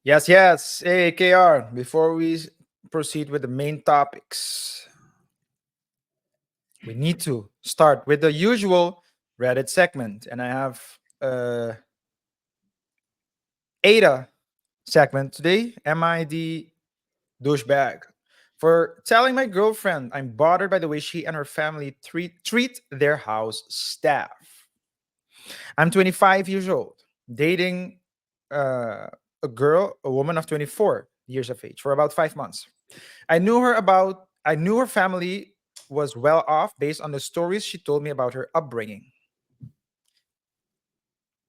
Yes, yes. Hey, KR, before we proceed with the main topics, we need to start with the usual Reddit segment. And I have AITA segment today. Am I the douchebag? For telling my girlfriend I'm bothered by the way she and her family treat their house staff. I'm 25 years old, dating uh, a woman of 24 years of age for about 5 months. I knew her family was well off based on the stories she told me about her upbringing.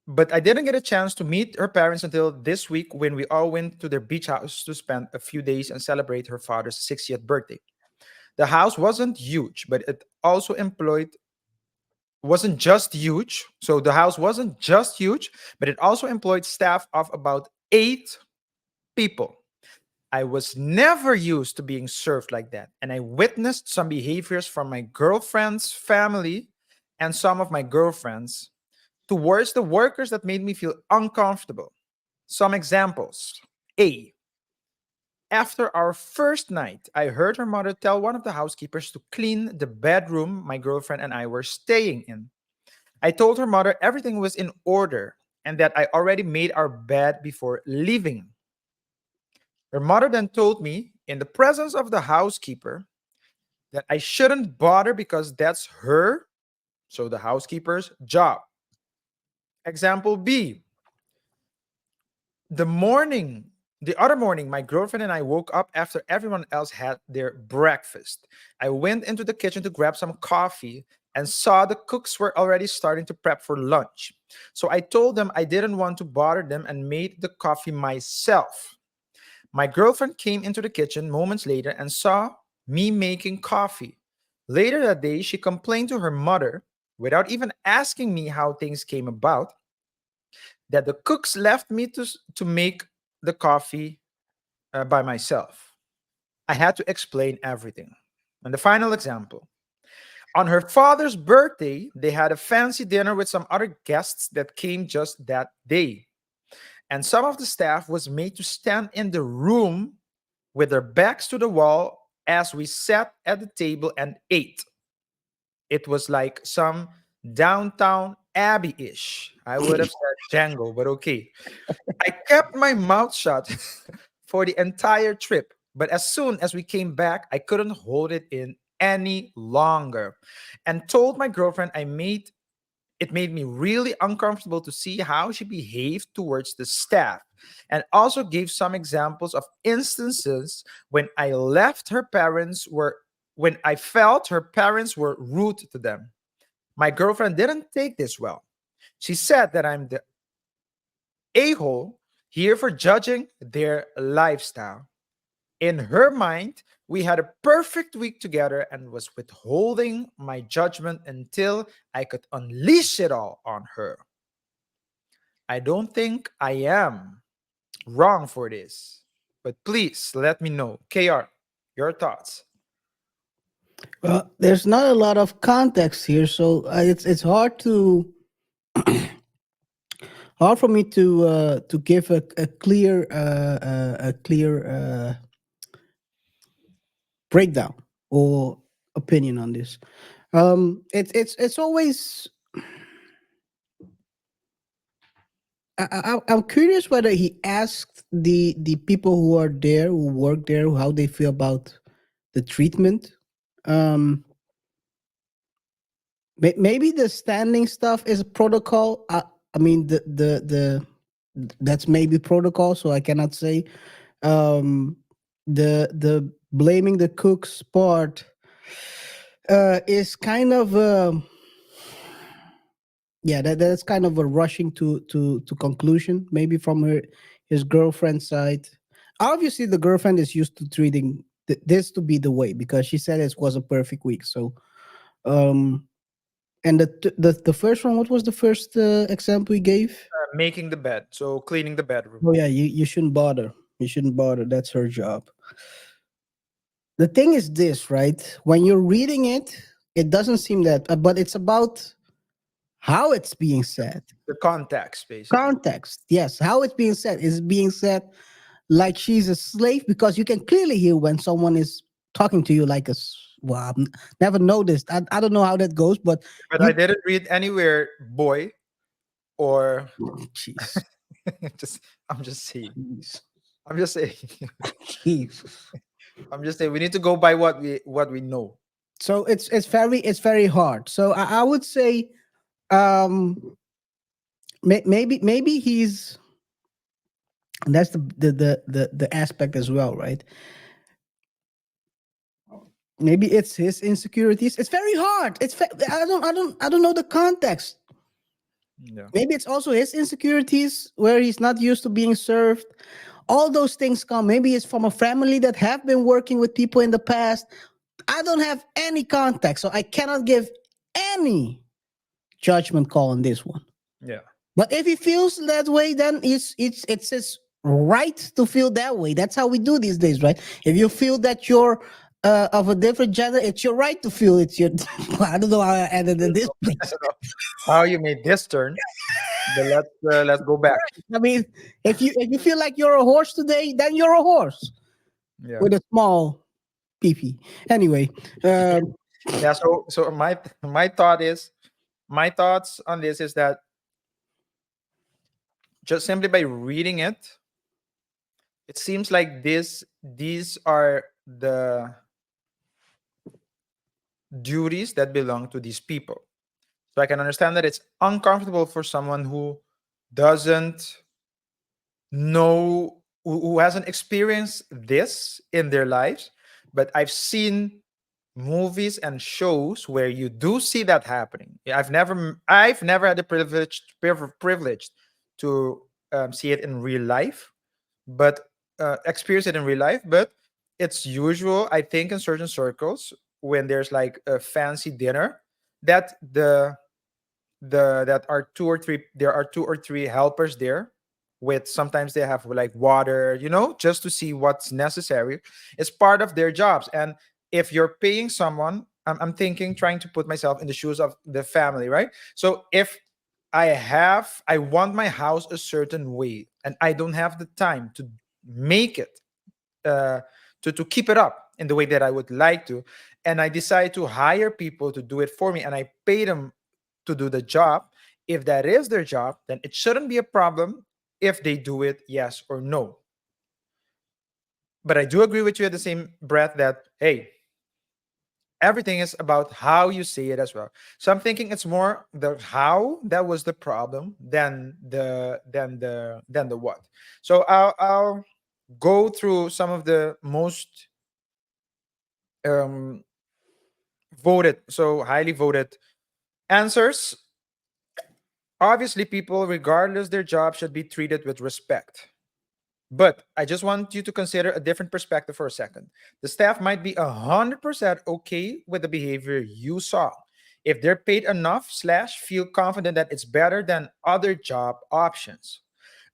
But I didn't get a chance to meet her parents until this week when we all went to their beach house to spend a few days and celebrate her father's 60th birthday. The house wasn't huge, but it also employed wasn't just huge. So the house wasn't just huge, but it also employed staff of about 8 people. I was never used to being served like that, and I witnessed some behaviors from my girlfriend's family and some of my girlfriends towards the workers that made me feel uncomfortable. Some examples. A. After our first night, I heard her mother tell one of the housekeepers to clean the bedroom my girlfriend and I were staying in. I told her mother everything was in order and that I already made our bed before leaving. Her mother then told me, in the presence of the housekeeper, that I shouldn't bother because that's her, so the housekeeper's job. Example B. The morning, the other morning, my girlfriend and I woke up after everyone else had their breakfast. I went into the kitchen to grab some coffee and saw the cooks were already starting to prep for lunch. So I told them I didn't want to bother them and made the coffee myself. My girlfriend came into the kitchen moments later and saw me making coffee. Later that day, she complained to her mother, without even asking me how things came about, that the cooks left me to make the coffee by myself. I had to explain everything. And the final example. On her father's birthday, they had a fancy dinner with some other guests that came just that day. And some of the staff was made to stand in the room with their backs to the wall as we sat at the table and ate. It was like some downtown Abbey ish. I would have said Django, but okay. I kept my mouth shut for the entire trip, but as soon as we came back, I couldn't hold it in any longer and told my girlfriend it made me really uncomfortable to see how she behaved towards the staff, and also gave some examples of instances when I felt her parents were rude to them. My girlfriend didn't take this well. She said that I'm the a-hole here for judging their lifestyle. In her mind, we had a perfect week together and was withholding my judgment until I could unleash it all on her. I don't think I am wrong for this, but please let me know. KR, your thoughts. Well, there's not a lot of context here, so it's hard for me to give a clear breakdown or opinion on this. It's always I'm curious whether he asked the people who are there, who work there, how they feel about the treatment. Um, maybe the standing stuff is protocol. I mean the that's maybe protocol, so I cannot say. Um, the blaming the cooks part is kind of yeah, that's kind of a rushing to conclusion, maybe from his girlfriend's side. Obviously the girlfriend is used to treating this to be the way, because she said it was a perfect week. So um and the first one, what was the first example he gave? Making the bed, so cleaning the bedroom. Oh yeah, you shouldn't bother, that's her job. The thing is this, right? When you're reading it, it doesn't seem that, but it's about how it's being said. The context, basically. Context, yes. How it's being said is being said. like she's a slave, because you can clearly hear when someone is talking to you like well, never noticed. I don't know how that goes, but But I you didn't read anywhere boy or jeez, just I'm just saying. jeez, I'm just saying. Jesus. I'm just saying we need to go by what we know. So it's very hard. So I would say um maybe he's, and that's the aspect as well, right? Maybe it's his insecurities. It's very hard. I don't know the context. Yeah. Maybe it's also his insecurities where he's not used to being served. All those things come. Maybe it's from a family that have been working with people in the past. I don't have any context, so I cannot give any judgment call on this one. Yeah. But if he feels that way, then it's his right to feel that way. That's how we do these days, right? If you feel that you're of a different gender, it's your right to feel it's your. I don't know how I ended in this I place. don't know how you made this turn, but let's go back. I mean, if you feel like you're a horse today, then you're a horse Yeah. with a small pee. Anyway, um, Yeah. So my thoughts on this is that just simply by reading it, it seems like these are the duties that belong to these people. So I can understand that it's uncomfortable for someone who doesn't know, who hasn't experienced this in their lives. But I've seen movies and shows where you do see that happening. Yeah, I've never had the privilege to see it in real life, but experience it in real life. But it's usual, I think, in certain circles when there's like a fancy dinner that that are two or three there are two or three helpers there, with sometimes they have like water, just to see what's necessary. It's part of their jobs. And if you're paying someone, I'm thinking, trying to put myself in the shoes of the family, right? So if I want my house a certain way and I don't have the time to make it, uh, to keep it up in the way that I would like to, and I decide to hire people to do it for me, and I pay them to do the job. If that is their job, then it shouldn't be a problem if they do it, yes or no. But I do agree with you at the same breath that, hey, everything is about how you say it as well. So I'm thinking it's more the how that was the problem than the what. So I'll go through some of the most um highly voted answers. Obviously, people, regardless their job, should be treated with respect. But I just want you to consider a different perspective for a second. The staff might be 100% okay with the behavior you saw if they're paid enough slash feel confident that it's better than other job options.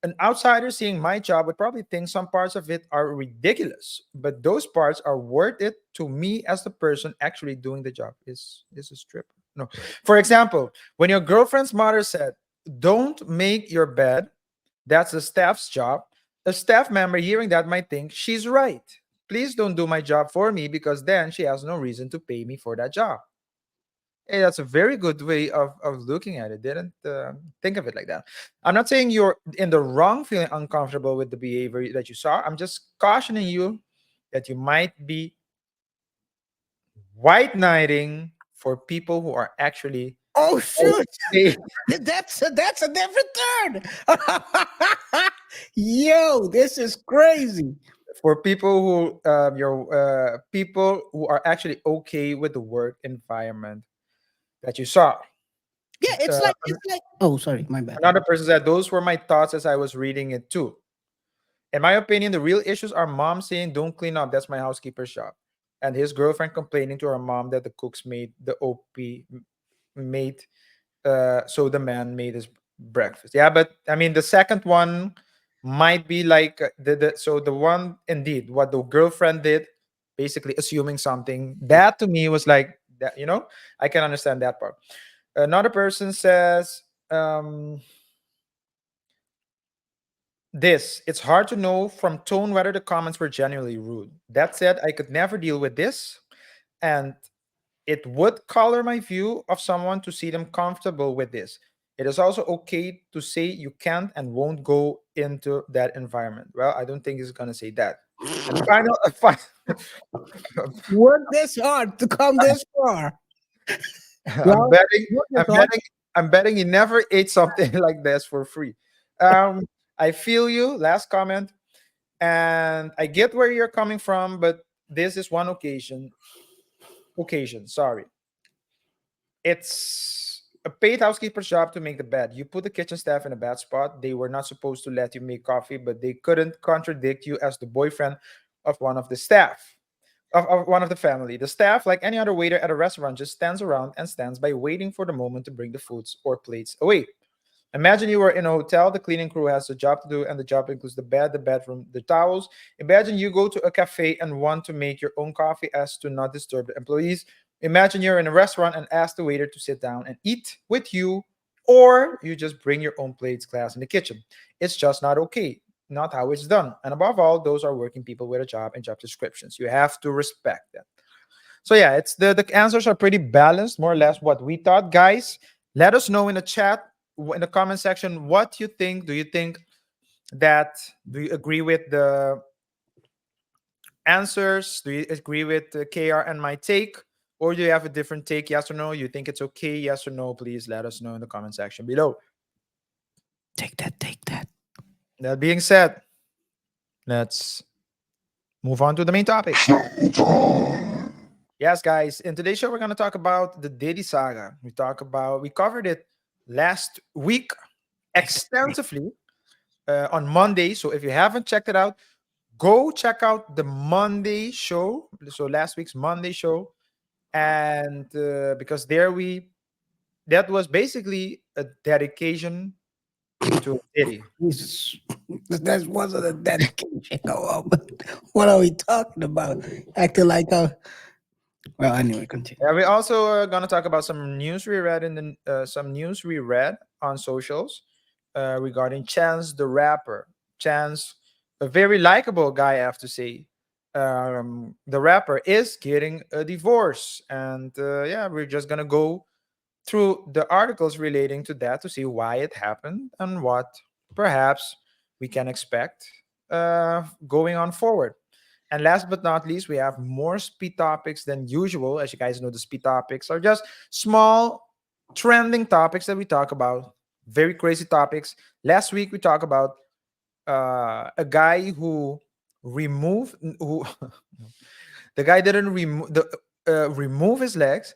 An outsider seeing my job would probably think some parts of it are ridiculous, but those parts are worth it to me as the person actually doing the job. Is a stripper? No. For example, when your girlfriend's mother said, "Don't make your bed, that's the staff's job," a staff member hearing that might think she's right. Please don't do my job for me because then she has no reason to pay me for that job. Hey, that's a very good way of looking at it. Didn't think of it like that. I'm not saying you're in the wrong feeling uncomfortable with the behavior that you saw. I'm just cautioning you that you might be white knighting for people who are actually oh shoot, okay. that's a different turn. Yo, this is crazy. For people who your people who are actually okay with the work environment that you saw. Yeah, it's Uh, like Oh, sorry, my bad. Another person said those were my thoughts as I was reading it too. In my opinion, the real issues are mom saying, "Don't clean up, that's my housekeeper's job," and his girlfriend complaining to her mom that the cooks made the OP made so the man made his breakfast. Yeah, but I mean the second one might be like the one indeed what the girlfriend did, basically assuming something. That to me was like that, I can understand that part. Another person says, This, it's hard to know from tone whether the comments were genuinely rude. That said, I could never deal with this, and it would color my view of someone to see them comfortable with this. It is also okay to say you can't and won't go into that environment. Well, I don't think he's gonna say that. And final, Work this hard to come this far. I'm Well, betting, work this I'm hard. betting, I'm betting he never ate something like this for free. I feel you. Last comment, and I get where you're coming from, but this is one occasion. Occasion, sorry. It's a paid housekeeper's job to make the bed. You put the kitchen staff in a bad spot. They were not supposed to let you make coffee, but they couldn't contradict you as the boyfriend of one of the staff. Of one of the family. The staff, like any other waiter at a restaurant, just stands around and stands by waiting for the moment to bring the foods or plates away. Imagine you were in a hotel, the cleaning crew has a job to do, and the job includes the bed, the bedroom, the towels. Imagine you go to a cafe and want to make your own coffee as to not disturb the employees. Imagine you're in a restaurant and ask the waiter to sit down and eat with you, or you just bring your own plates, glass in the kitchen. It's just not okay. Not how it's done. And above all, those are working people with a job and job descriptions. You have to respect them. So yeah, it's the answers are pretty balanced, more or less what we thought. Guys, let us know in the chat, in the comment section, what you think. Do you think that, do you agree with the answers? Do you agree with KR and my take? Or do you have a different take? Yes or no? You think it's okay? Yes or no? Please let us know in the comment section below. Take that, take that. That being said, let's move on to the main topic. Yes, guys. In today's show, we're going to talk about the Diddy saga. We covered it last week extensively on Monday. So if you haven't checked it out, go check out the Monday show. So last week's Monday show. And because that was basically a dedication to Diddy. Jesus. That wasn't a dedication. Go on. What are we talking about? Acting like a. Well, anyway, continue. Yeah, we also are gonna talk about some news we read some news we read on socials regarding Chance the rapper. Chance, a very likable guy, I have to say. The rapper is getting a divorce, and yeah, we're just gonna go through the articles relating to that to see why it happened and what perhaps we can expect going on forward. And last but not least, we have more speed topics than usual. As you guys know, the speed topics are just small trending topics that we talk about, very crazy topics. Last week, we talked about a guy who removed, who the guy didn't remove his legs.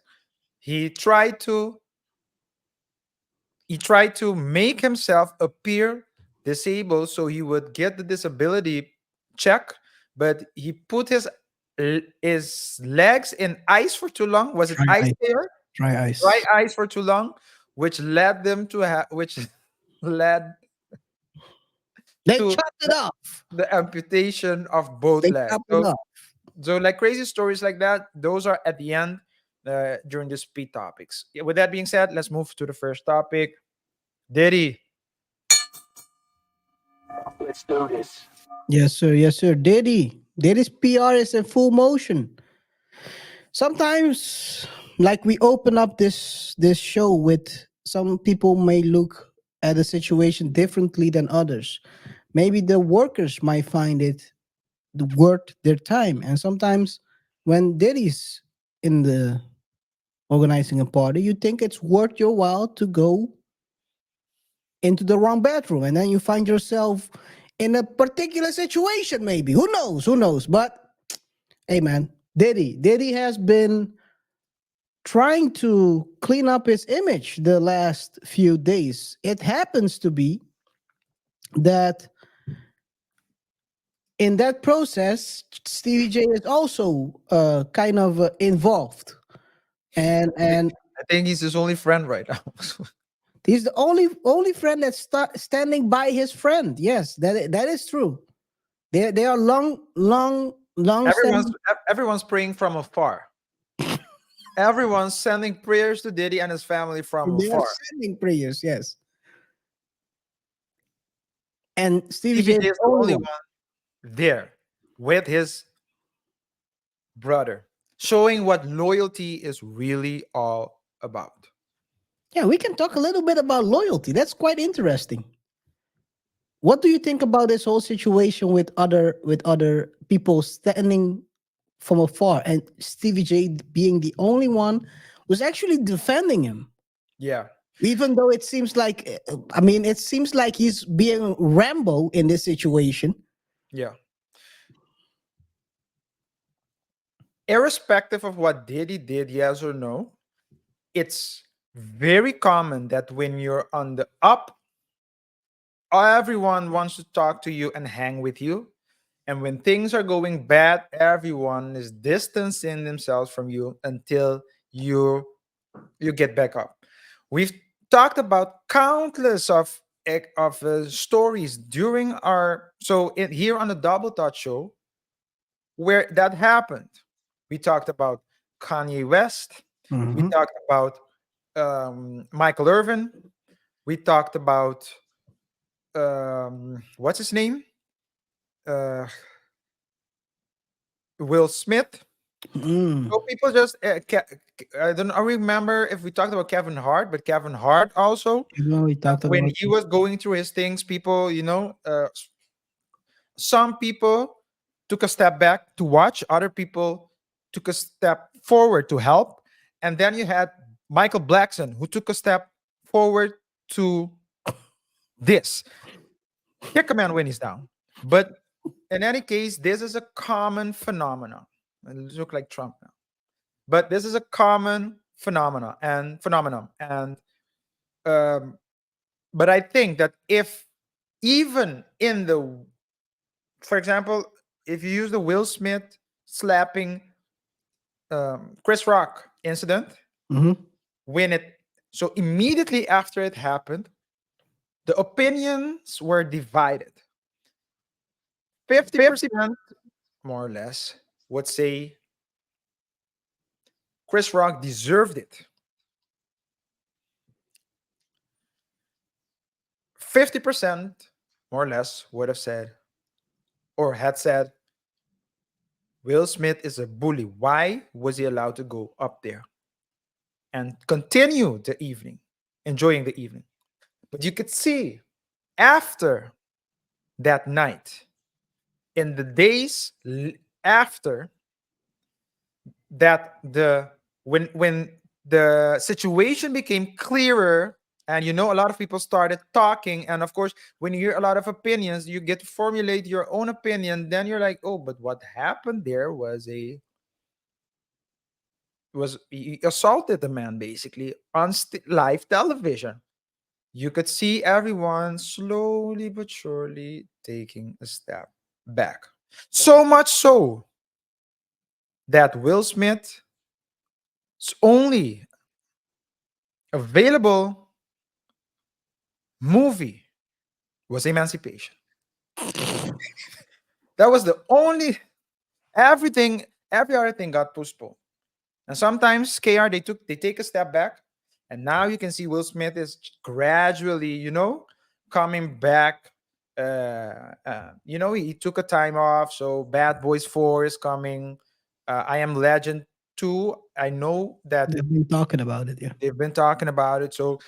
He tried to he tried to make himself appear disabled so he would get the disability check, but he put his legs in ice for too long. Was it Dry ice ice. there? Dry Dry ice. ice for too long, which led them to which led They to chopped it off. the amputation of both They legs. chopped it off. So like crazy stories like that, those are at the end during the speed topics. Yeah, with that being said, let's move to the first topic. Diddy. Let's do this. Yes, sir. Yes, sir. Diddy. Diddy's PR is in full motion. Sometimes, like we open up this show with, some people may look at the situation differently than others. Maybe the workers might find it worth their time, and sometimes when Diddy's in the organizing a party, you think it's worth your while to go into the wrong bedroom, and then you find yourself in a particular situation. Maybe, who knows? Who knows? But hey, man, Diddy has been trying to clean up his image the last few days. It happens to be that in that process, Stevie J is also kind of involved, and I think he's his only friend right now. he's the only friend that's standing by his friend. Yes, that is true. They are long everyone's standing. everyone's praying from afar. Everyone's sending prayers to Diddy and his family from They are afar. sending prayers. Yes. And Stevie J Stevie is J the is the only only one. one there with his brother, showing what loyalty is really all about. Yeah, we can talk a little bit about loyalty. That's quite interesting. What do you think about this whole situation with other people standing from afar and Stevie J being the only one who's actually defending him? Yeah, Even though it seems like, I mean, it seems like he's being Rambo in this situation. yeah. Irrespective of what Diddy did, yes or no, it's very common that when you're on the up, everyone wants to talk to you and hang with you. And when things are going bad, everyone is distancing themselves from you until you you get back up. We've talked about countless of stories during our here on the Double Touch show where that happened. We talked about Kanye West. We Mhm. talked about Michael Irvin. We talked about what's his name? Uh, Will Smith. Mm. So people just I don't I remember if we talked about Kevin Hart, but Kevin Hart also You know, we talked when about. he was going through his things, people, some people took a step back to watch, other people took a step forward to help, and then you had Michael Blackson who took a step forward to this kick a man when he's down. But in any case, this is a common phenomenon. It look like Trump now, but this is a common phenomenon, and um, but I think that if even in the, for example, if you use the Will Smith slapping Chris Rock incident, Mhm. when it so immediately after it happened, the opinions were divided. 50% more or less would say Chris Rock deserved it. 50% more or less would have said or had said Will Smith is a bully. Why was he allowed to go up there and continue the evening, enjoying the evening? But you could see after that night, in the days after that, when the situation became clearer, and a lot of people started talking, and of course, when you hear a lot of opinions, you get to formulate your own opinion. Then you're like, oh, but what happened there was he assaulted the man basically on live television. You could see everyone slowly but surely taking a step back. So much so that Will Smith's only available movie was Emancipation. That was the only every other thing got postponed. And sometimes KR they take a step back, and now you can see Will Smith is gradually, coming back. He took a time off, so Bad Boys 4 is coming. I Am Legend 2. I know that They've been talking about it. Yeah. they've been talking about it. So,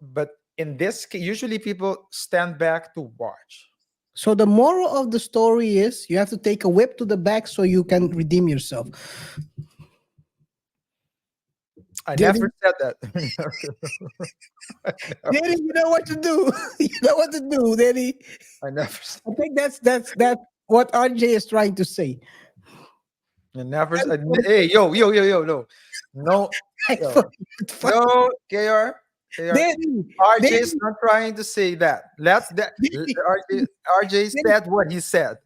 but in this case, usually people stand back to watch. So the moral of the story is you have to take a whip to the back so you can redeem yourself. I Daddy, never said that. Daddy, you know what to do. You know what to do, Daddy. I never said. I think that's what RJ is trying to say. I never. Hey, yo, no, no, I yo, fucking fuck. no, KR. Daddy, RJ is Daddy, not trying to say that. Let's that Daddy, RJ Daddy, said what he said.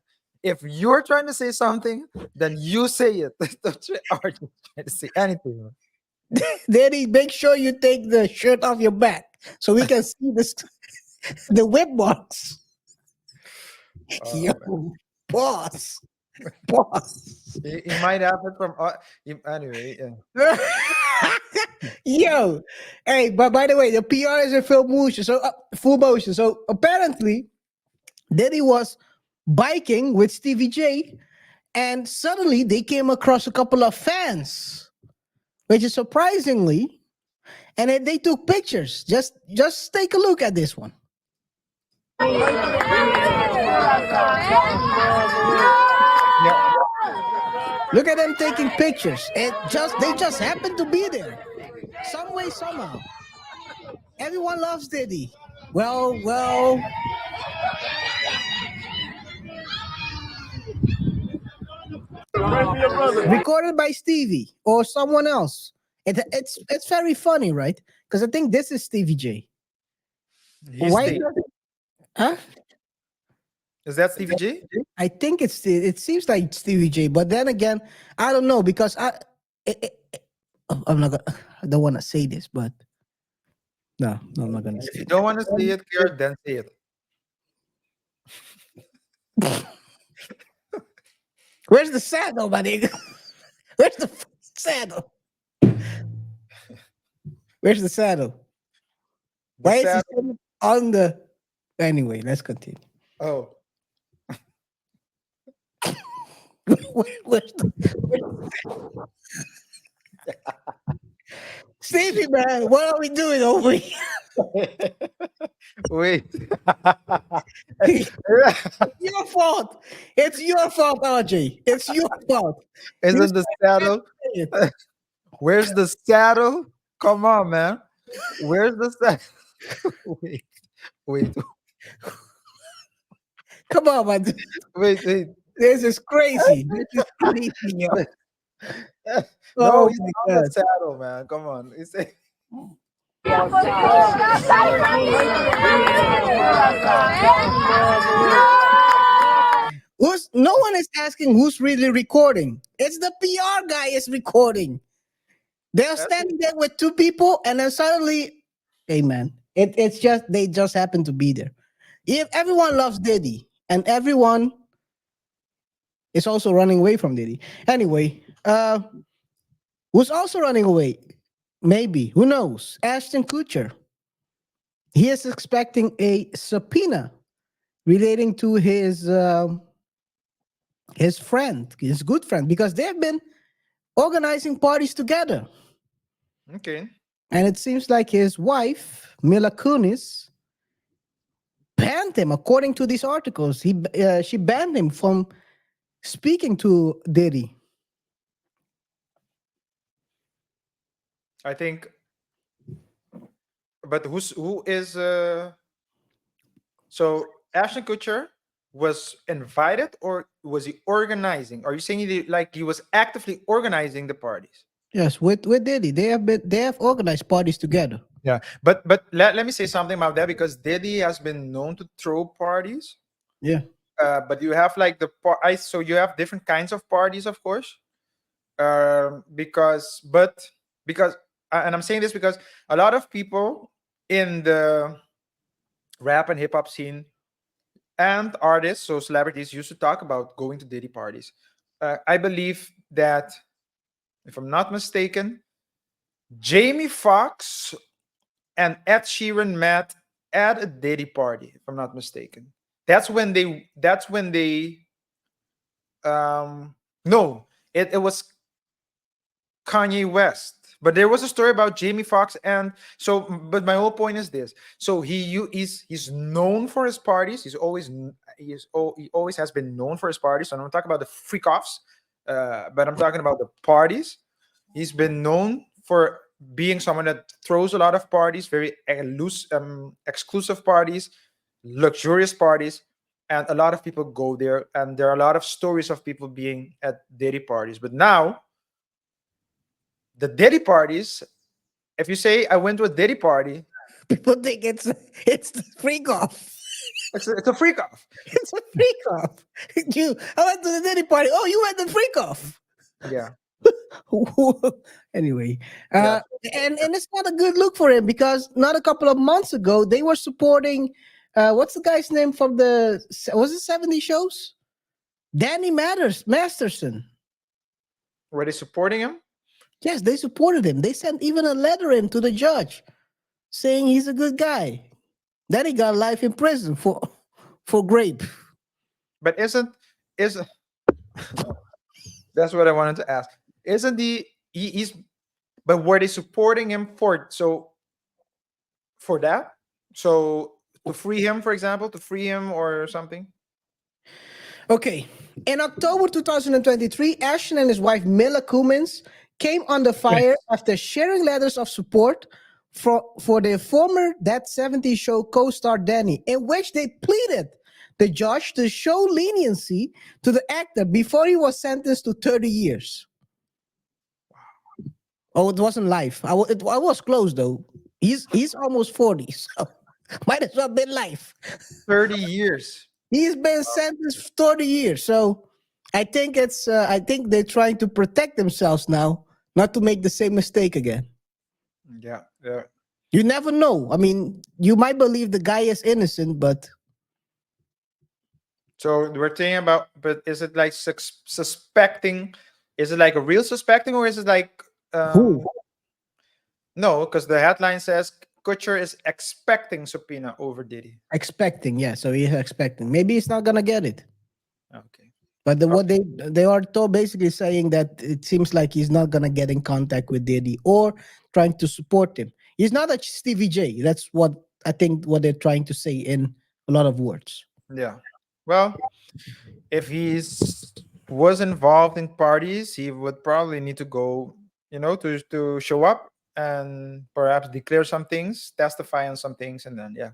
If you're trying to say something, then you say it. Don't try RJ trying to say anything. Daddy, make sure you take the shirt off your back so we can see this the whip marks. Yo, Oh man, boss, boss. he might have it from. Anyway, yeah. Yo, hey, but by the way, the PR is in full motion. So apparently, Diddy was biking with Stevie J, and suddenly they came across a couple of fans, which is surprisingly, and then they took pictures. Just take a look at this one. Yeah. Look at them taking pictures. They just happen to be there. Some way, somehow. Everyone loves Diddy. Well, recorded by Stevie or someone else. It's very funny, right? Because I think this is Stevie J. He's Why? Steve. Huh? Is that Stevie J? I think it seems like Stevie J, but then again, I don't know because I'm not gonna, I don't want to say this, but no, I'm not gonna If say you it. don't want to say it, Kier, then say it. Where's the saddle, my nigga? Where's the saddle? Where's the saddle? The Why is he sad. sitting on the? Anyway, let's continue. Oh, Where's Stevie, man? What are we doing over here? wait. Your fault. It's your fault, RJ. It's your fault. You Isn't the saddle? said it. Where's the saddle? Come on, man. Where's the saddle? Wait, wait, Come on, man. wait. This is crazy. This is crazy, yo. No, Oh he's my on the god. saddle, man. Come on. No one is asking who's really recording. It's the PR guy is recording. They're standing there with two people, and then suddenly, hey man, it's just they just happen to be there. If everyone loves Diddy, and everyone is also running away from Diddy. Anyway, who's also running away? Maybe, who knows? Ashton Kutcher. He is expecting a subpoena relating to his friend, his good friend, because they've been organizing parties together. Okay. And it seems like his wife, Mila Kunis, banned him. According to these articles, she banned him from speaking to Diddy. I think, but who is so Ashton Kutcher was invited or was he organizing? Are you saying like he was actively organizing the parties? Yes, with Diddy, they have organized parties together. Yeah, but let me say something about that because Diddy has been known to throw parties. Yeah, But you have like so you have different kinds of parties, of course. Because and I'm saying this because a lot of people in the rap and hip hop scene and artists, so celebrities, used to talk about going to Diddy parties. I believe that, if I'm not mistaken, Jamie Foxx and Ed Sheeran met at a Diddy party, if I'm not mistaken. That's when they no, it was Kanye West. But there was a story about Jamie Foxx, and so. But my whole point is this: so he's known for his parties. He always has been known for his parties. So I'm not talking about the freak offs, but I'm talking about the parties. He's been known for being someone that throws a lot of parties, very loose, exclusive parties, luxurious parties, and a lot of people go there. And there are a lot of stories of people being at Diddy parties. But now the Diddy parties, if you say I went to a Diddy party, people think it's the freak off. it's a freak off. It's a freak off. I went to the Diddy party. Oh, you went to the freak off. Yeah. Anyway, Yeah. and it's not a good look for him because not a couple of months ago they were supporting what's the guy's name from was it 70 shows? Danny Masterson. Were they supporting him? Yes, they supported him. They sent even a letter in to the judge saying he's a good guy. Then he got life in prison for grape. But is that's what I wanted to ask. Isn't he's but were they supporting him for that? So to free him, for example, to free him or something? Okay. In October 2023, Ashton and his wife Mila Cummins came under fire after sharing letters of support for their former That 70s Show co-star Danny, in which they pleaded the judge to show leniency to the actor before he was sentenced to 30 years. Oh, it wasn't life. I was close though. He's almost 40, so might as well been life. 30 years. He's been sentenced for 30 years. So I think they're trying to protect themselves now, not to make the same mistake again. Yeah, yeah. You never know. I mean, you might believe the guy is innocent, but So we're thinking about, but is it like suspecting? Is it like a real suspecting, or is it like who? no? Because the headline says Kutcher is expecting subpoena over Diddy. Expecting, yeah. So he's expecting. Maybe he's not gonna get it. Okay. But what Okay. they are told basically saying that it seems like he's not gonna get in contact with Diddy or trying to support him. He's not a Stevie J. That's what I think what they're trying to say in a lot of words. Yeah. Well, if he's was involved in parties, he would probably need to go, to show up and perhaps declare some things, testify on some things, and then yeah,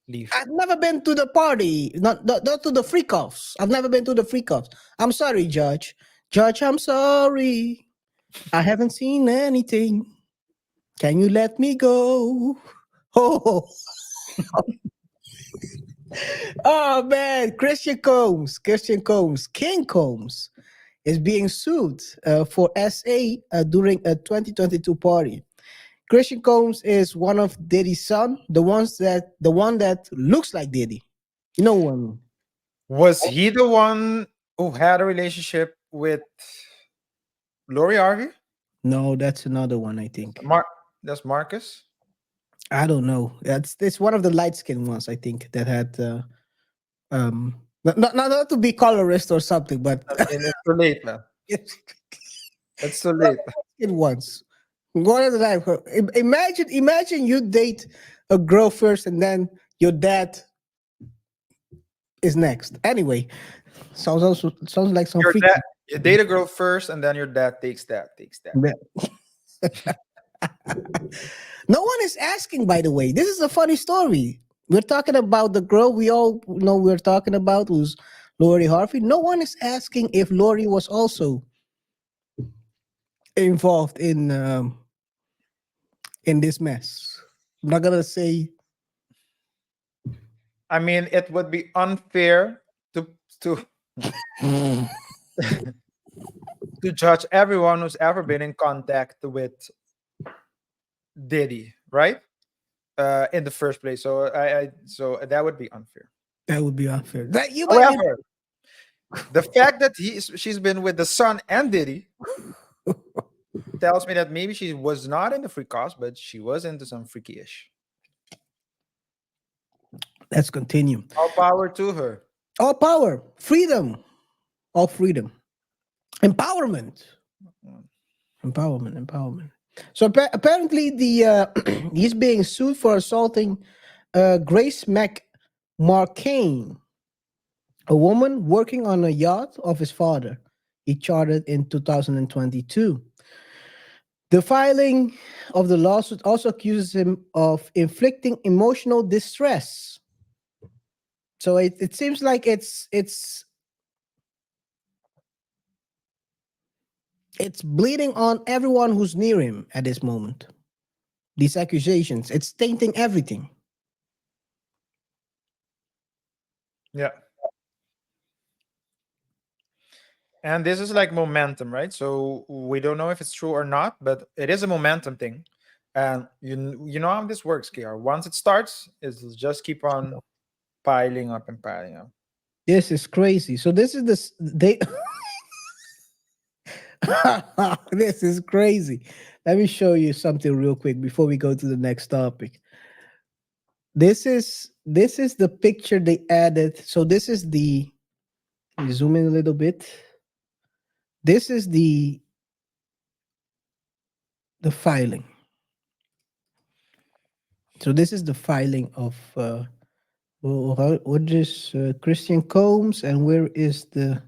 leave. I've never been to the party, not to the freak offs. I've never been to the freak offs. I'm sorry, Judge. Judge, I'm sorry. I haven't seen anything. Can you let me go? Oh, oh man, Christian Combs, King Combs is being sued for SA during a 2022 party. Christian Combs is one of Diddy's son, the one that looks like Diddy. You know one. Was he the one who had a relationship with Lori Harvey? No, that's another one, I think. That's Marcus. I don't know. It's one of the light skinned ones, I think, that had not to be colorist or something, but And it's too late, man. it's It's too late. it once. One of the life. Imagine you date a girl first and then your dad is next. Anyway, sounds like some Your freak. dad, you date a girl first, and then your dad takes that. No one is asking, by the way. This is a funny story. We're talking about the girl we all know we're talking about, who's Lori Harvey. No one is asking if Lori was also involved in this mess. I'm not gonna say I mean, it would be unfair to to judge everyone who's ever been in contact with Diddy, right? In the first place. So that would be unfair. that would be unfair. That you might be However, the fact that she's been with the son and Diddy tells me that maybe she was not in the free cause, but she was into some freaky-ish. Let's continue. All power to her. All power, freedom, all freedom, empowerment, empowerment. So apparently, the he's being sued for assaulting Grace McMarcane, a woman working on a yacht of his father. He chartered in 2022. The filing of the lawsuit also accuses him of inflicting emotional distress. So it seems like it's bleeding on everyone who's near him at this moment. These accusations, it's tainting everything. Yeah. And this is like momentum, right? So we don't know if it's true or not, but it is a momentum thing. And you know how this works, KR. Once it starts, it'll just keep on piling up and piling up. This is crazy. So this is this they this is crazy. Let me show you something real quick before we go to the next topic. This is the picture they added. So this is the, let me zoom in a little bit. This is the filing. So this is the filing of what is Christian Combs, and where is the,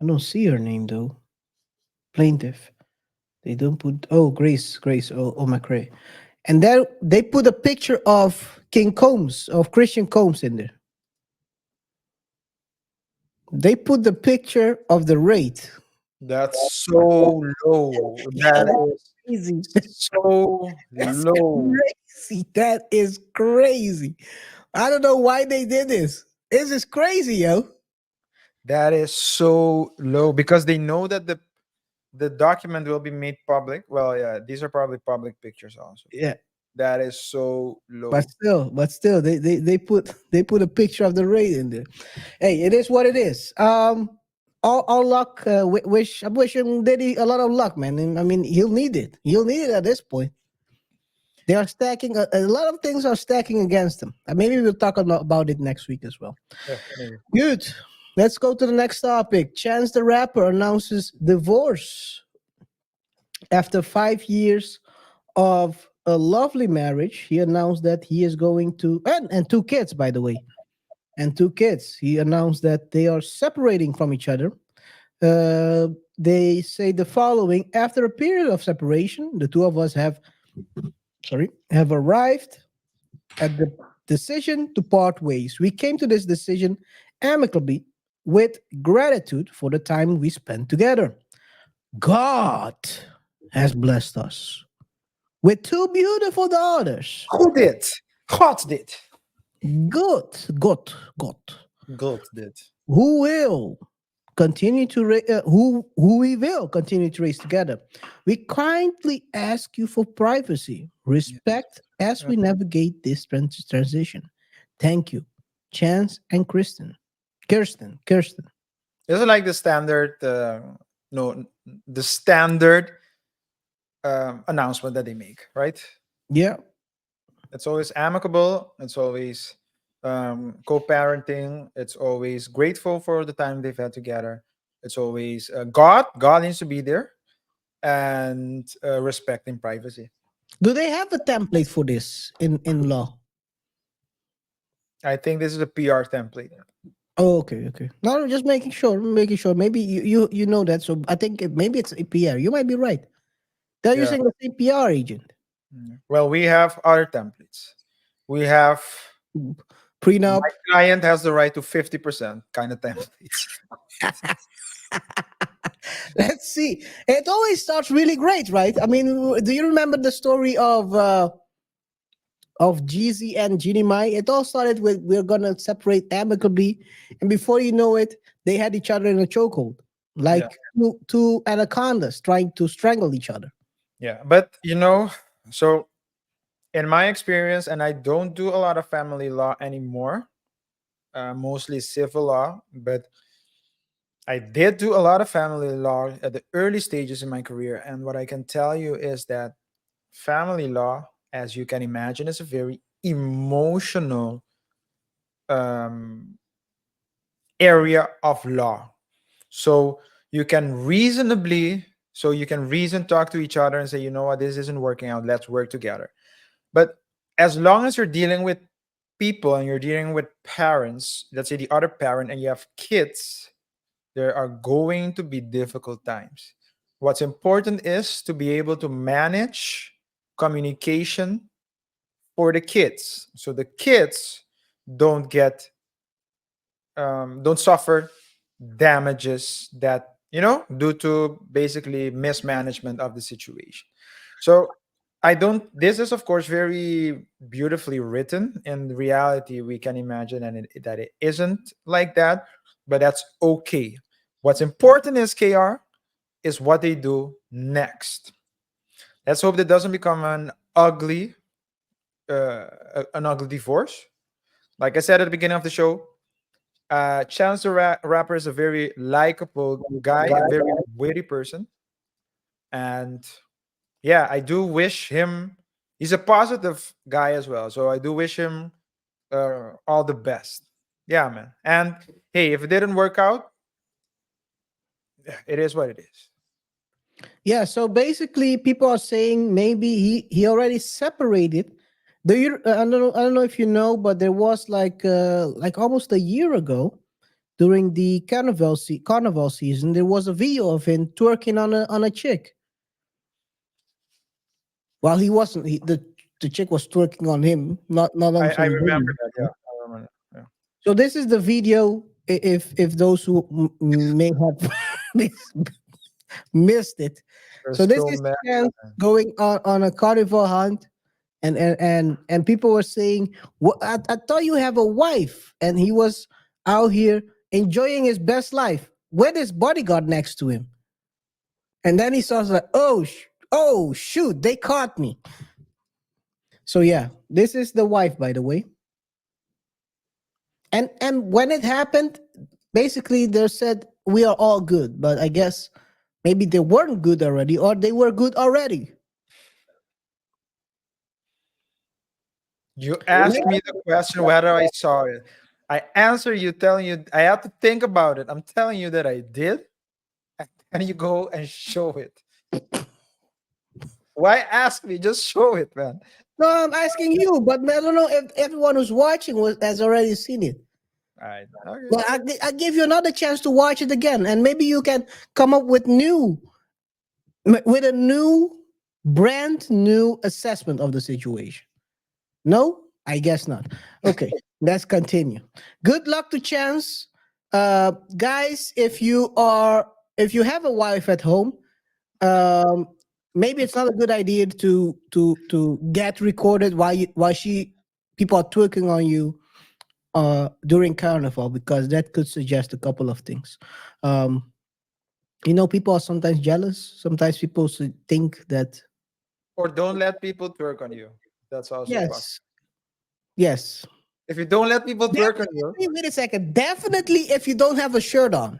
I don't see her name though. Plaintiff. They don't put, oh, Grace O'Macrae. And there they put a picture of King Combs, of Christian Combs in there. They put the picture of the rate. That's so low. That is Crazy. so That's low. crazy. That is crazy. I don't know why they did this. This is crazy, yo. That is so low because they know that the document will be made public. Well, yeah, these are probably public pictures also. Yeah. That is so But low. still, they put a picture of the rate in there. Hey, it is what it is. All luck. I'm wishing Diddy a lot of luck, man. And I mean, he'll need it. He'll need it at this point. They are stacking. A lot of things are stacking against him. Maybe we'll talk about it next week as well. Yeah, maybe. Good. Let's go to the next topic. Chance the Rapper announces divorce after 5 years of a lovely marriage. He announced that he is going to, and two kids, by the way, and two kids. He announced that they are separating from each other. They say the following: after a period of separation, the two of us have arrived at the decision to part ways. We came to this decision amicably with gratitude for the time we spent together. God has blessed us with two beautiful daughters. Who did? God did. God, God did. who will continue to who we will continue to raise together. We kindly ask you for privacy, Yes. respect as we navigate this transition. Thank you, Chance and Kirsten. This is like the standard, no, the standard announcement that they make, right? Yeah. It's always amicable. It's always co-parenting. It's always grateful for the time they've had together. It's always God. God needs to be there, and respecting privacy. Do they have a template for this in law? I think this is a PR template. Oh, okay. No, just making sure. Maybe you know that. So I think maybe it's a PR. You might be right. They're Yeah. using the same PR agent. Well, we have other templates. We have my Prenup. client has the right to 50% kind of templates. Let's see. It always starts really great, right? I mean, do you remember the story of Jeezy and Ginny Mai? It all started with we're gonna separate amicably, and before you know it, they had each other in a chokehold, Yeah. like two anacondas trying to strangle each other. Yeah. But so in my experience, and I don't do a lot of family law anymore, mostly civil law, but I did do a lot of family law at the early stages in my career. And what I can tell you is that family law, as you can imagine, is a very emotional um, area of law. So you can reasonably, so you can reason, talk to each other and say, you know what, this isn't working out. Let's work together. But as long as you're dealing with people and you're dealing with parents, let's say the other parent, and you have kids, there are going to be difficult times. What's important is to be able to manage communication for the kids, so the kids don't get don't suffer damages that due to basically mismanagement of the situation. So I don't this is of course very beautifully written. In reality, we can imagine that it isn't like that, but that's okay. What's important is KR is what they do next. Let's hope that doesn't become an ugly divorce. Like I said at the beginning of the show, Chance the Rapper is a very likable guy, a very witty person, and yeah, I do wish him He's a positive guy as well. So I do wish him all the best. Yeah, man. And hey, if it didn't work out, it is what it is. Yeah, so basically people are saying maybe he already separated. Do you I don't know if you know, but there was like almost a year ago during the carnival season, there was a video of him twerking on a chick. Well, he wasn't. The chick was twerking on him, not on I some remember woman. that. Yeah, I remember. Yeah. So this is the video. If those who may have mis- missed it, There's so this so is many. Chance going on a carnival hunt, and people were saying, "What? I thought you have a wife," and he was out here enjoying his best life with his bodyguard next to him, and then he saw like, "Oh shoot, they caught me." So yeah, this is the wife, by the way. And when it happened, basically they said we are all good, but I guess maybe they weren't good already, or they were good already. You asked me the question whether I saw it. I answer you telling you I have to think about it. I'm telling you that I did, and you go and show it. Why ask me? Just show it, man. No, I'm asking you, but I don't know if everyone who's watching has already seen it. All right. Okay. But I give you another chance to watch it again, and maybe you can come up with a brand new assessment of the situation. No, I guess not. Okay, let's continue. Good luck to Chance, guys. If you have a wife at home, um, maybe it's not a good idea to get recorded while she people are twerking on you during carnival, because that could suggest a couple of things. Um, people are sometimes jealous. Sometimes people think that Or don't let people twerk on you. That's also possible. yes, yes. If you don't let people twerk on you, Definitely, wait a second. Definitely, if you don't have a shirt on.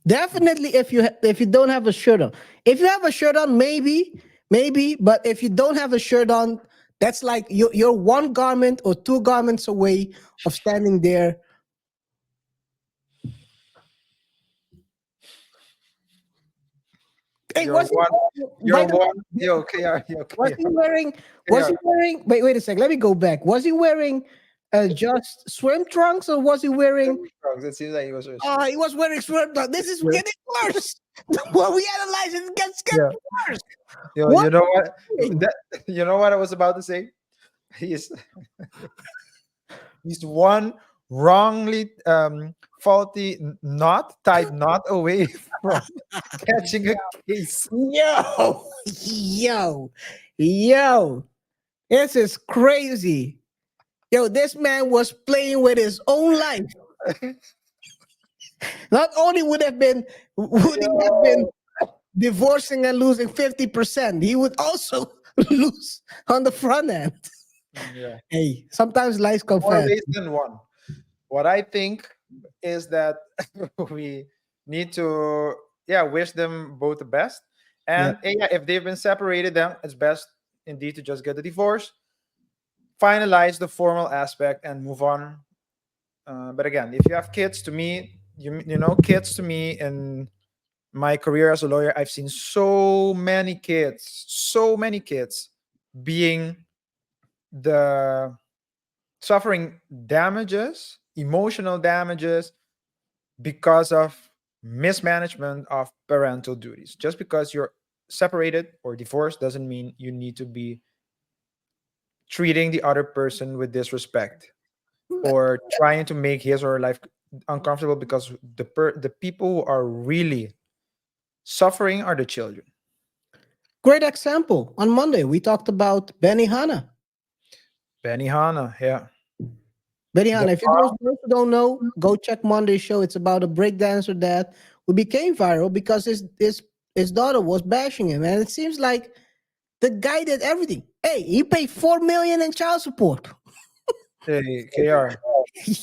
Definitely, if you don't have a shirt on. If you have a shirt on, maybe. But if you don't have a shirt on, that's like you're one garment or two garments away of standing there. Hey, you're one. by You're the one. way, Yo, KR. Yo, was he KR. wearing? Was KR. he wearing? Wait a second. Let me go back. Was he wearing just swim trunks, or was he wearing? It seems like he was. He was wearing swim trunks. This is Yeah. getting worse. When we analyze it, it gets Yeah. worse. Yo, What? you know what? You know what I was about to say? He's he's one wrongly faulty knot tied knot away from catching a case. Yo, yo, yo. This is crazy. Yo, this man was playing with his own life. Not only would he have been divorcing and losing 50%, he would also lose on the front end. Yeah. Hey, sometimes lies come More fast. ways than one. What I think is that we need to, yeah, wish them both the best. Yeah. And yeah, if they've been separated, then it's best indeed to just get the divorce, finalize the formal aspect, and move on. But again, if you have kids, to me, you know, kids to me, in my career as a lawyer, I've seen so many kids being the suffering damages, emotional damages, because of mismanagement of parental duties. Just because you're separated or divorced doesn't mean you need to be treating the other person with disrespect or trying to make his or her life uncomfortable, because the people who are really suffering are the children. Great example. On Monday, we talked about Benny Hanna. Benny Hanna, yeah. Benny The Hanna, if you those who don't know, go check Monday's show. It's about a breakdancer that who became viral because his daughter was bashing him. And it seems like the guy did everything. Hey, he paid 4 million in child support. hey, KR.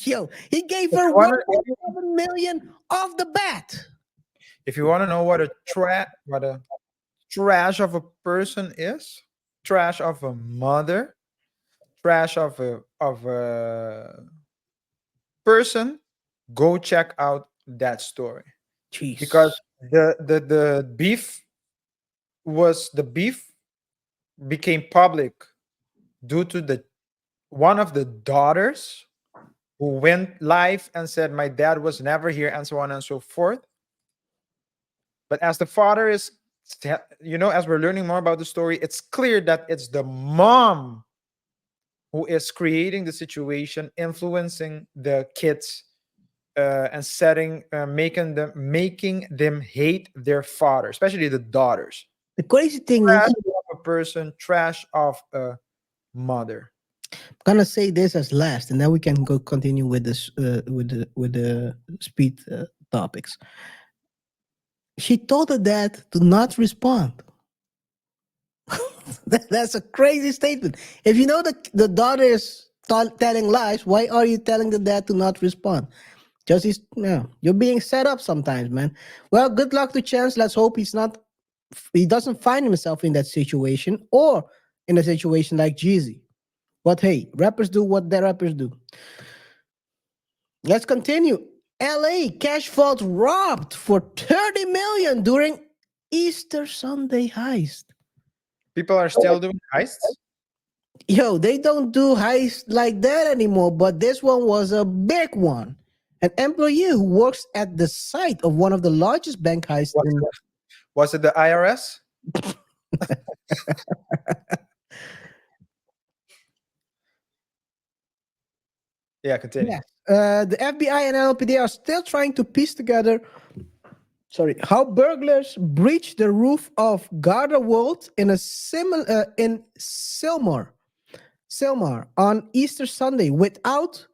Yo, he gave If her you wanna, 1.7 million off the bat. if you wanna know what a trash of a person is, trash of a mother, trash of a person, go check out that story because Jeez. the beef was the beef became public due to the one of the daughters who went live and said my dad was never here and so on and so forth. But as the father is, as we're learning more about the story, it's clear that it's the mom who is creating the situation, influencing the kids, and making them hate their father, especially the daughters. The crazy thing Trash is, of a person, trash of a mother. I'm gonna say this as last, and then we can go continue with this with the speed topics. She told her dad to not respond. That's a crazy statement. If you know the daughter is telling lies, why are you telling the dad to not respond? Just you're being set up sometimes, man. Well, good luck to Chance. Let's hope he doesn't find himself in that situation or in a situation like Jeezy. But hey, rappers do what their rappers do. Let's continue. LA cash vault robbed for 30 million during Easter Sunday heist. People are still doing heists. Yo, they don't do heists like that anymore, but this one was a big one. An employee who works at the site of one of the largest bank heists Was in. it, was it the IRS? Yeah, continue. Yes. The FBI and LPD are still trying to piece together, how burglars breached the roof of Garda World in a similar in Silmar on Easter Sunday without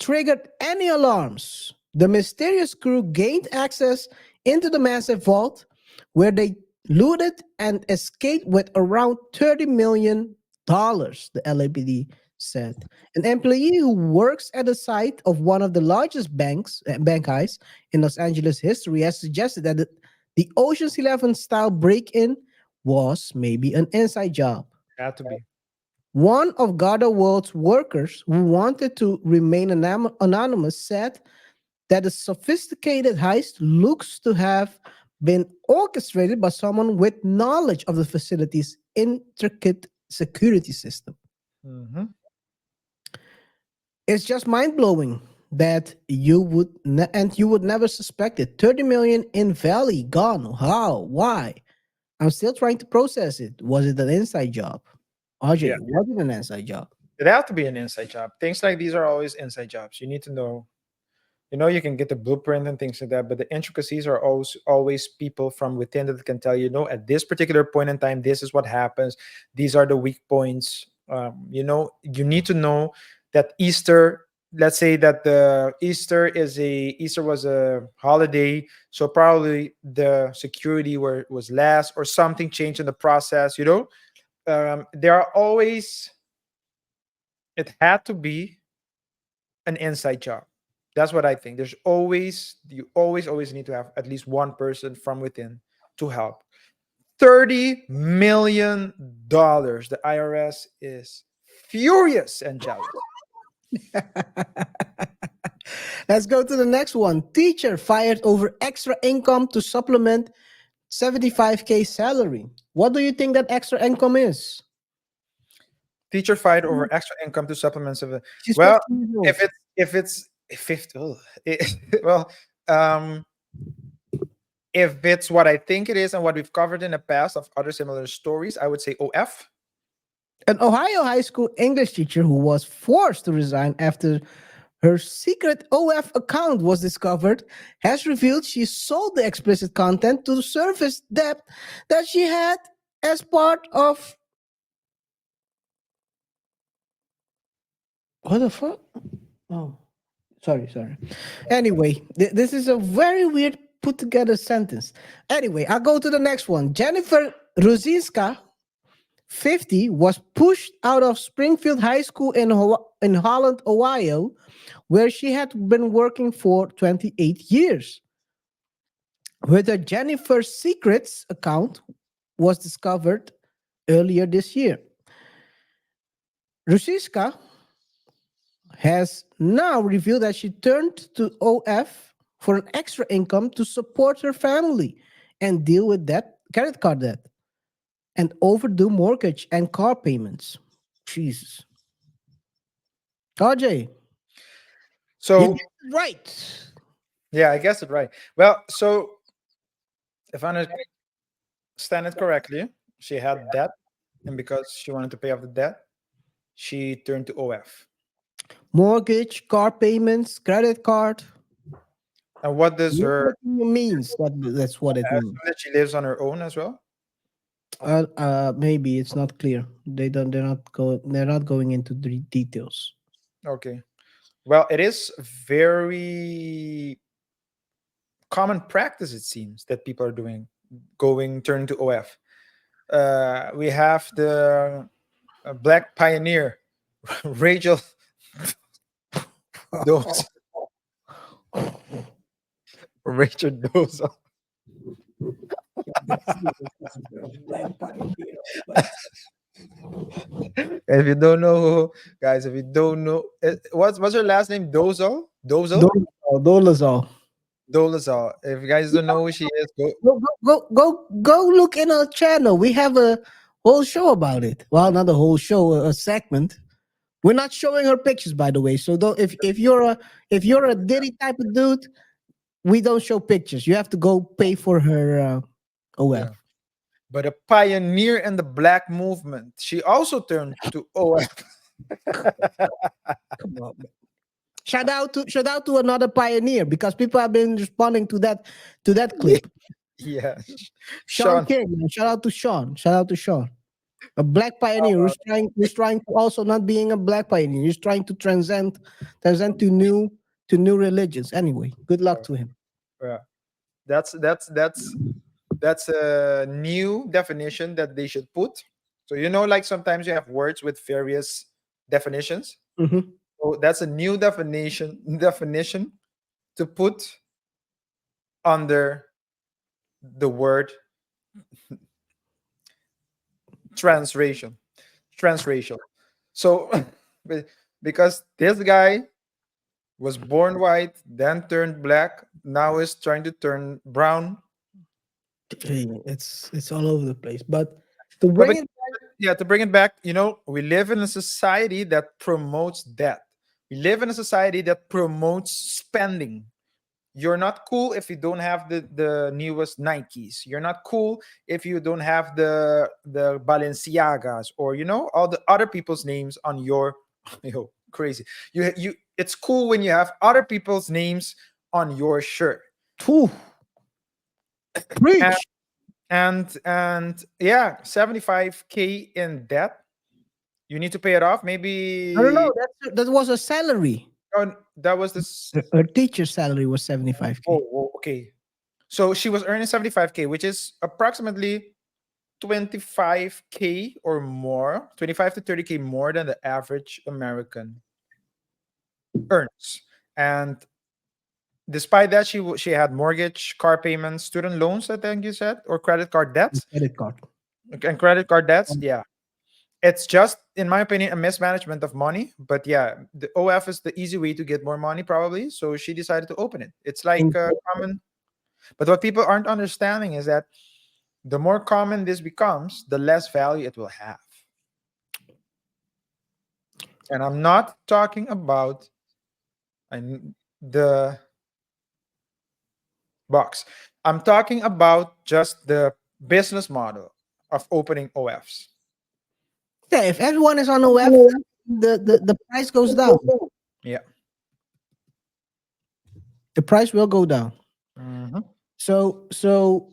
triggered any alarms. The mysterious crew gained access into the massive vault where they looted and escaped with around $30 million, the LAPD said. An employee who works at the site of one of the largest bank heists in Los Angeles history, has suggested that the Ocean's 11 style break in was maybe an inside job. Had to be. One of Garda World's workers who wanted to remain anonymous said that the sophisticated heist looks to have been orchestrated by someone with knowledge of the facility's intricate security system. Hmm. It's just mind blowing that you would never suspect it. 30 million in Valley gone. How? Why? I'm still trying to process it. Was it an inside job? Yeah, RJ, was it an inside job? it had to be an inside job. Things like these are always inside jobs. You need to know. You can get the blueprint and things like that, but the intricacies are always people from within that can tell at this particular point in time, this is what happens. These are the weak points. You need to know that Easter. Let's say that the Easter was a holiday, so probably the security was less or something changed in the process. There are always it had to be an inside job. That's what I think. You always need to have at least one person from within to help. $30 million. The IRS is furious and jealous. Let's go to the next one. Teacher fired over extra income to supplement 75K salary. What do you think that extra income is? Teacher fight over extra income to supplements of it. She's Well, 15 years old. if it's 50, well, um, if it's what I think it is and what we've covered in the past of other similar stories, I would say OF. An Ohio high school English teacher who was forced to resign after her secret OF account was discovered has revealed she sold the explicit content to surface debt that she had as part of. What the fuck? Oh, sorry. Anyway, this is a very weird put together sentence. Anyway, I'll go to the next one. Jennifer Ruzinska, 50, was pushed out of Springfield High School in Holland, Ohio, where she had been working for 28 years. With her Jennifer Secrets account, was discovered earlier this year. Rusiska has now revealed that she turned to OF for an extra income to support her family and deal with that credit card debt and overdue mortgage and car payments. Jesus. RJ, you So get it right. yeah, I guessed it right. Well, so if I understand it correctly, she had debt, and because she wanted to pay off the debt, she turned to OF. Mortgage, car payments, credit card. And what does What her it means. That's what it I means. assume that she lives on her own as well? Maybe it's not clear. They don't. They're not go. They're not going into the details. Okay. Well, it is very common practice, it seems, that people are doing, going turning to OF. We have the black pioneer, Rachel Dose, Rachel Dose. If you don't know who, guys, if you don't know, what's her last name? Dozel? Dozel? Dolazal. Dolezal. If you guys don't know who she is, go. Go look in our channel. We have a whole show about it. Well, not a whole show, a segment. We're not showing her pictures, by the way. So don't if you're a Diddy type of dude, we don't show pictures. You have to go pay for her OF. Yeah. But a pioneer in the black movement. She also turned to OF. Come on, man. Shout out to another pioneer because people have been responding to that clip. Yeah. Sean Sean. King, man. Shout out to Sean. Shout out to Sean. A black pioneer who's trying to also not being a black pioneer. He's trying to transcend to new religions. Anyway, good luck to him. Yeah. That's that's a new definition that they should put. So like sometimes you have words with various definitions. Mhm. So that's a new definition to put under the word transracial. Transracial. So because this guy was born white, then turned black, now is trying to turn brown. Hey, it's all over the place. But to But, bring but it yeah, to bring it back, we live in a society that promotes that. We live in a society that promotes spending. You're not cool if you don't have the newest Nikes. You're not cool if you don't have the Balenciagas or all the other people's names on your crazy. You it's cool when you have other people's names on your shirt. phew, And preach. and yeah, 75K in debt. You need to pay it off. I don't know. Maybe That was a salary. that was this. Her teacher's salary was 75K. Oh, okay. So she was earning 75K, which is approximately 25K or more, 25 to 30K more than the average American earns. And despite that, she had mortgage, car payments, student loans, I think you said, or credit card debts. Credit card. And credit card debts, yeah. It's just, in my opinion, a mismanagement of money. But yeah, the OF is the easy way to get more money, probably. So she decided to open it. It's like common. But what people aren't understanding is that the more common this becomes, the less value it will have. And I'm not talking about the box. I'm talking about just the business model of opening OFs. Yeah, if everyone is on the web, the price goes down. Yeah. The price will go down. Mhm. So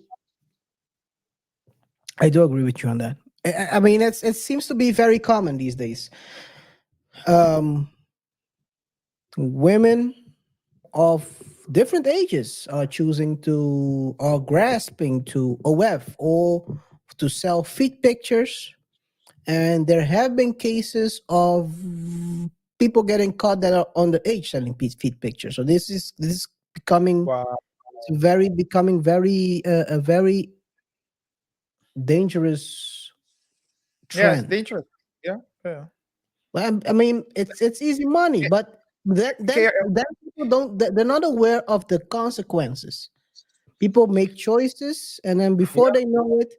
I do agree with you on that. I mean, it seems to be very common these days. Um, Women of different ages are choosing to or grasping to OF or to sell feet pictures, and there have been cases of people getting caught that are underage selling feet pictures. So this is becoming Wow. very becoming very a very dangerous Yeah, it's trend. dangerous. Yeah, yeah. Well, I mean, it's easy money, K- but KRL, then people don't. They're not aware of the consequences. People make choices, and then before yeah, they know it,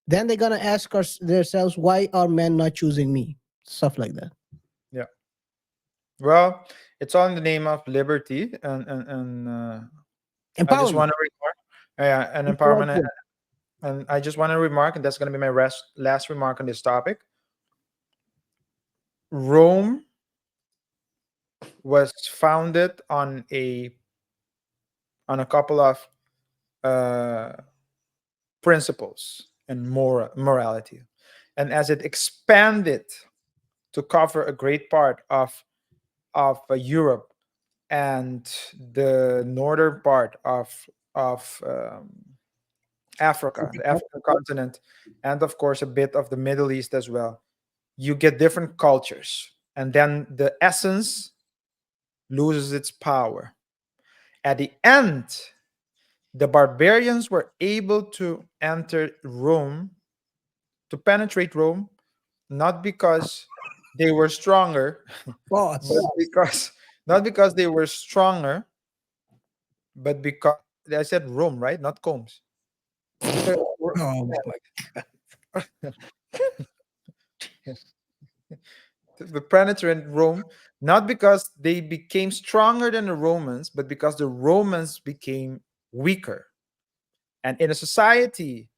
then they're gonna ask themselves, "Why are men not choosing me?" Stuff like that. yeah. Well, it's all in the name of liberty and I just Empowerment. want to remark, yeah, and It's the right empowerment, word. and I just want to remark, and that's going to be my last remark on this topic. Rome was founded on a couple of uh, principles and morality, and as it expanded to cover a great part of Europe and the northern part of Africa, the African continent, and of course a bit of the Middle East as well. You get different cultures, and then the essence loses its power. At the end, the barbarians were able to enter Rome, to penetrate Rome, not because they were stronger, but Boss. not because they were stronger, but because I said Rome, right? Not Combs. Because Oh my. the penetrant Rome, not because they became stronger than the Romans, but because the Romans became weaker. And in a society,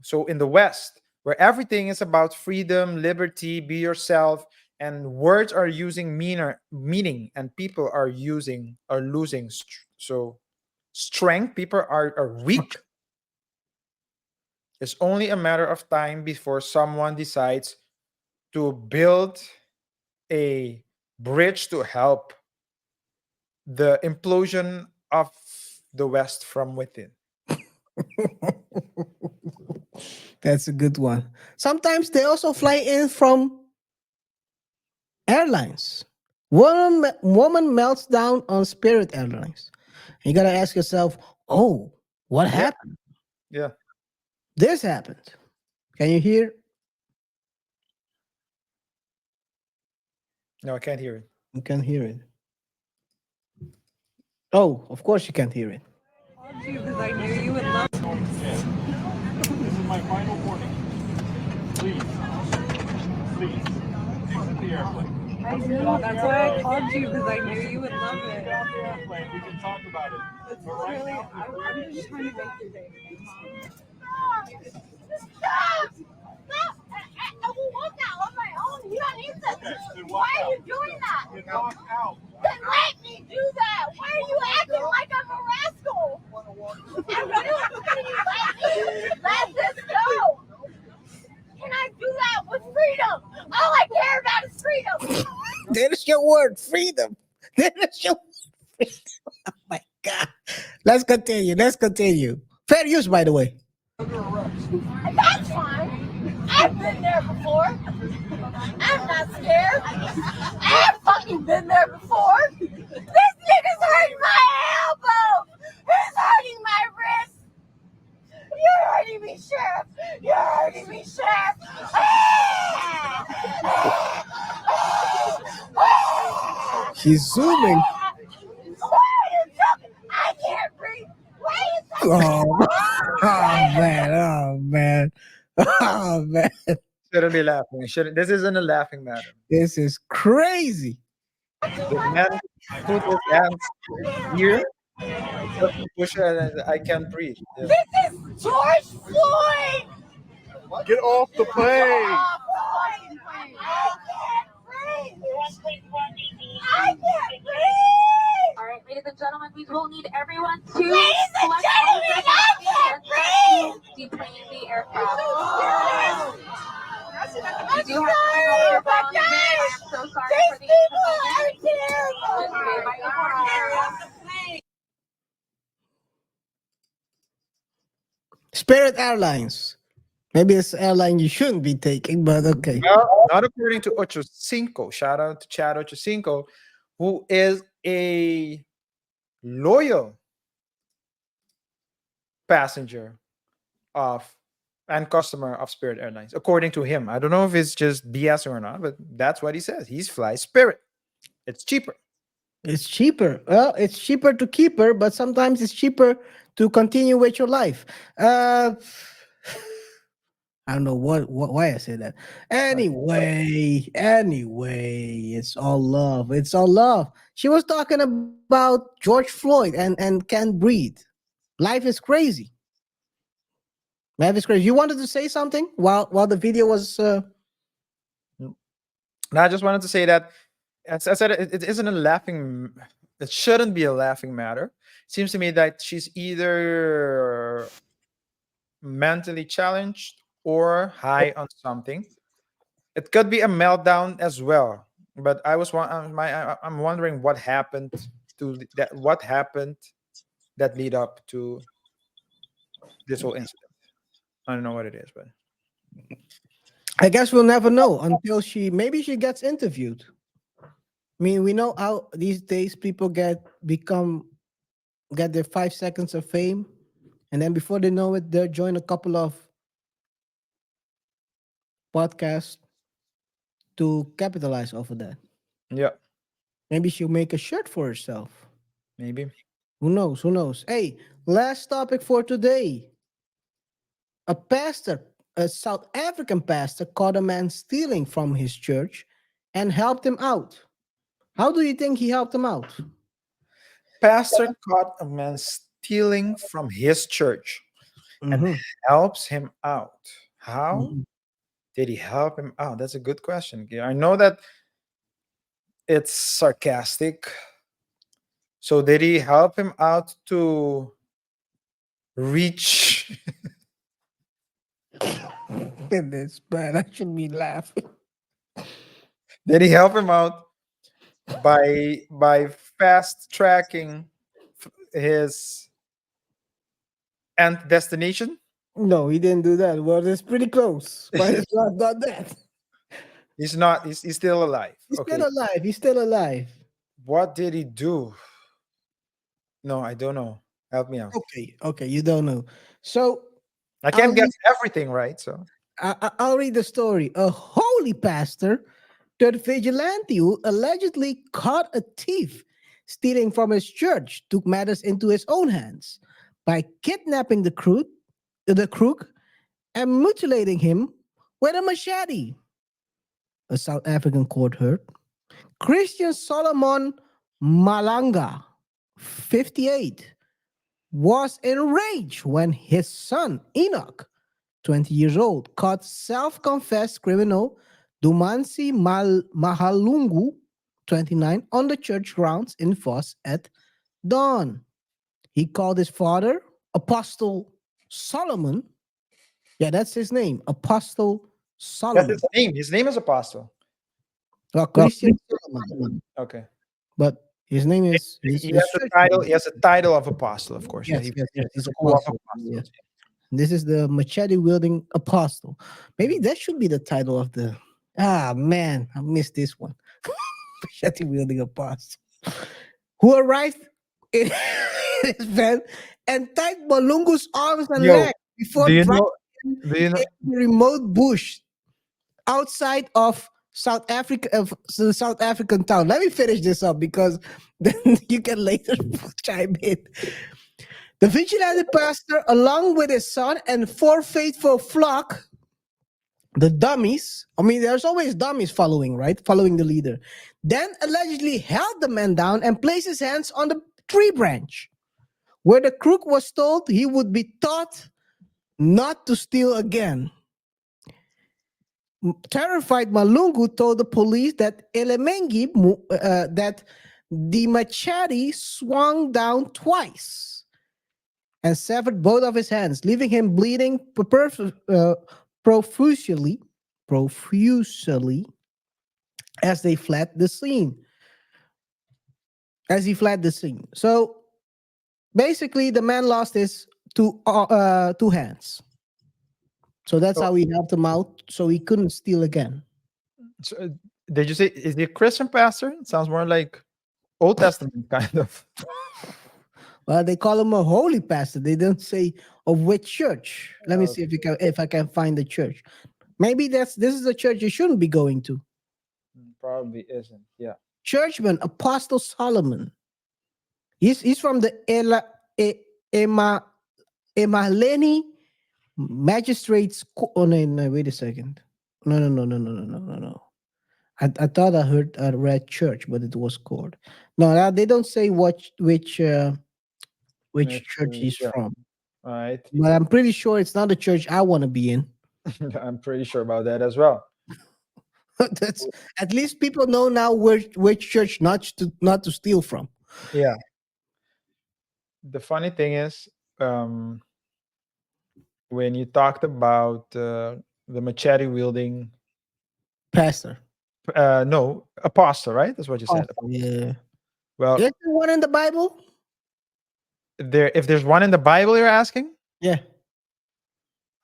so in the West, where everything is about freedom, liberty, be yourself, and words are using meaning, and people are losing strength. People are weak. Structure. It's only a matter of time before someone decides to build a bridge to help the implosion of the West from within. That's a good one. Sometimes they also fly in from airlines. Woman melts down on Spirit Airlines. You gotta ask yourself, oh, what Yeah, happened? yeah. This happened. Can you hear? No, I can't hear it. You can hear it. Oh, of course you can't hear it. Because I knew you would love This is my final warning. Please, please, exit the airplane. I know. That's why I called you because I knew you would love Get it. off the airplane. We can talk about it. It's But right really, now, I'm just trying to make your day. Stop! Stop! I will walk out on my own. You don't need to. okay, then Why walk are out. you doing that? Then walk out. Then let me do that. Why are you acting like I'm a rascal? I'm gonna let this go. Can I do that with freedom? All I care about is freedom. There's your word, freedom. There's your freedom. Oh my God. Let's continue. Let's continue. Fair use, by the way. That's fine. I've been there before. I'm not scared. I've fucking been there before. This nigga's hurting my elbow. He's hurting my wrist. You're hurting me, Sheriff. You're hurting me, Sheriff. She's zooming. Why are you talking? I can't breathe. Why are you talking? Oh, oh man. Oh man. Oh man. Shouldn't be laughing. Shouldn't. This isn't a laughing matter. This is crazy. The man put his hands here just to push it, and I can't breathe. Yeah. This is George Floyd. Get off the plane. I can't breathe. I can't breathe. All right, ladies and gentlemen, we will need everyone to Ladies and collect all gentlemen, of I their can't documents breathe. and start deplaning the aircraft. I'm You do have to sorry, bring all your but belongings. guys, I'm so sorry these for the people inconvenience. are Okay, terrible. by the boarding area. Spirit Airlines. Maybe it's an airline you shouldn't be taking, but okay. Well, not according to Ocho Cinco. Shout out to Chad Ocho Cinco, who is a loyal passenger of and customer of Spirit Airlines, according to him. I don't know if it's just BS or not, but that's what he says. He's fly Spirit. It's cheaper. It's cheaper. Well, it's cheaper to keep her, but sometimes it's cheaper to continue with your life. I don't know what why I say that. Anyway, it's all love. It's all love. She was talking about George Floyd and can't breathe. Life is crazy. Life is crazy. You wanted to say something while the video was Now, I just wanted to say that, as I said, it isn't a laughing. It shouldn't be a laughing matter. It seems to me that she's either mentally challenged or high on something. It could be a meltdown as well. But I'm wondering what happened that. What happened that lead up to this whole incident. I don't know what it is, but I guess we'll never know until she gets interviewed. I mean, we know how these days people get their 5 seconds of fame, and then before they know it, they'll join a couple of podcasts to capitalize off of that. yeah, Maybe she'll make a shirt for herself. maybe. Who knows? Who knows? Hey, last topic for today. A pastor, a South African pastor, caught a man stealing from his church and helped him out. How do you think he helped him out? Pastor caught a man stealing from his church and Mhm, helps him out. How mhm. did he help him out? That's a good question. Yeah, I know that it's sarcastic. So did he help him out to reach? Goodness, man, I should be laughing. Did he help him out by fast tracking his end destination? No, he didn't do that. Well, it's pretty close, but it's not that. He's not. He's still alive. He's Okay. still alive. He's still alive. What did he do? No, I don't know. Help me out. Okay, you don't know. So I I'll can't guess read, everything, right? So I'll read the story. A holy pastor turned vigilante who allegedly caught a thief stealing from his church took matters into his own hands by kidnapping the crook, and mutilating him with a machete. A South African court heard. Christian Solomon Malanga, 58, was enraged when his son Enoch, 20 years old, caught self-confessed criminal Dumansi Mahalungu, 29, on the church grounds in Voss at dawn. He called his father, Apostle Solomon. Yeah, that's his name, Apostle that's Solomon. his name. His name is Apostle. Well, Christian Solomon, Okay. but his name is He has the church title. name. He has a title of apostle, of course. Yeah, Yes, yes, yes. the He's school of apostle. Yeah. apostles. This is the machete wielding apostle. Maybe that should be the title of the. Ah man, I missed this one. Machete wielding apostle, who arrived in his van and tied Malungu's arms and Yo, legs before do you driving know? him Do you know? in a remote bush outside of South Africa, of the South African town. Let me finish this up because then you can later chime in. The vigilante pastor, along with his son and four faithful flock, the dummies, I mean, there's always dummies following, right? Following the leader. Then allegedly held the man down and placed his hands on the tree branch, where the crook was told he would be taught not to steal again. Terrified, Malungu told the police that that the machete swung down twice and severed both of his hands, leaving him bleeding profusely, profusely as they fled the scene. As he fled the scene. So basically, the man lost his two hands. So that's So, how he helped him out, so he couldn't steal again. so, did you say is he a Christian pastor? It sounds more like Old Testament kind of. Well, they call him a holy pastor. They don't say of which church. Let me see if I can find the church. Maybe this is a church you shouldn't be going to. Probably isn't. Yeah. Churchman Apostle Solomon. He's from the Ema Emaleni Magistrates. Oh no, wait a second. No. I thought I read church, but it was called. No, they don't say which church he's Yeah. from. All right. But I'm pretty sure it's not the church I want to be in. I'm pretty sure about that as well. That's at least people know now which church not to steal from. Yeah. The funny thing is, when you talked about the machete wielding, Pastor. no, apostle, right? That's what you said. Apostle, yeah. Well, Is there one in the Bible? if there's one in the Bible, you're asking? Yeah.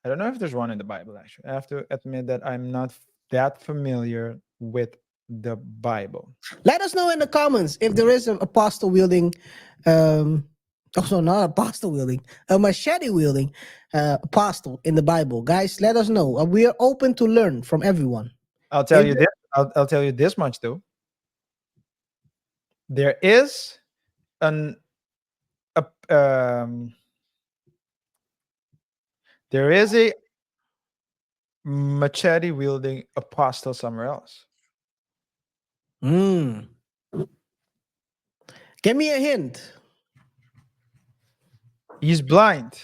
I don't know if there's one in the Bible, actually. I have to admit that I'm not that familiar with the Bible. Let us know in the comments if there is an apostle wielding, also not apostle wielding, a machete wielding apostle in the Bible. Guys, let us know. We are open to learn from everyone. I'll tell If you this. I'll tell you this much though. There is there is a machete wielding apostle somewhere else. Mm. Give me a hint. He's blind.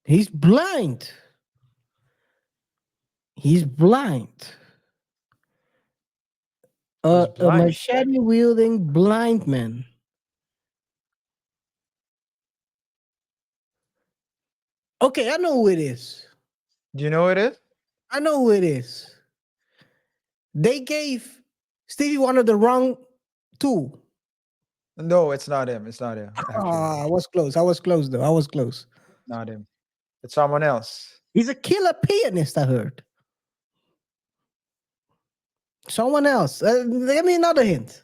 He's blind. He's blind. A blind. machete wielding blind man. Okay, I know who it is. Do you know who it is? I know who it is. They gave Stevie Wonder the wrong tool. No, it's not him. It's not him. Actually, I was close. I was close though. I was close. not him. It's someone else. He's a killer pianist, I heard. Someone else. Give me another hint.